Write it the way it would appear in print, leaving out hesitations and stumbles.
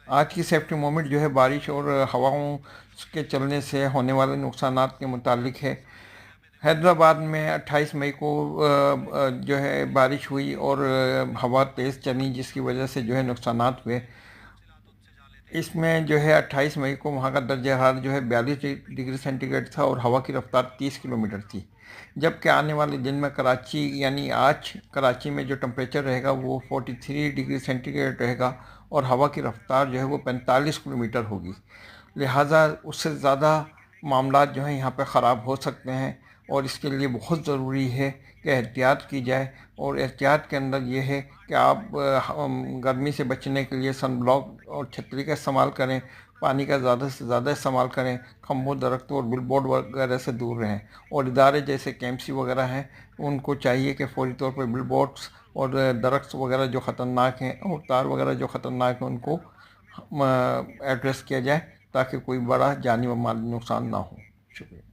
आज की safety moment जो है बारिश और हवाओं के चलने से होने वाले नुकसानात के मुतालिक है। हैदराबाद में 28 मई को जो है बारिश हुई और हवा तेज़ चली, जिसकी वजह से जो है नुकसानात हुए। इसमें जो है 28 मई को वहाँ का दर्जा हरारत जो है 42 डिग्री सेंटीग्रेड था और हवा की रफ्तार 30 किलोमीटर थी। जबकि आने वाले दिन में कराची, यानी आज कराची में जो टेम्परेचर रहेगा वो 43 डिग्री सेंटीग्रेड रहेगा और हवा की रफ्तार जो है वो 45 किलोमीटर होगी। लिहाजा उससे ज़्यादा मामला जो हैं यहाँ पे ख़राब हो सकते हैं और इसके लिए बहुत ज़रूरी है कि एहतियात की जाए। और एहतियात के अंदर ये है कि आप गर्मी से बचने के लिए सन ब्लॉक और छतरी का इस्तेमाल करें, पानी का ज़्यादा से ज़्यादा इस्तेमाल करें, खम्भों दरख्तों और बिलबोर्ड वगैरह से दूर रहें। और इदारे जैसे केएमसी वगैरह हैं, उनको चाहिए कि फौरी तौर पर बिलबोर्ड्स और दरख्त वगैरह जो ख़तरनाक हैं और तार वगैरह जो ख़तरनाक हैं उनको एड्रेस किया जाए ताकि कोई बड़ा जानी व माली नुकसान ना हो। शुक्रिया।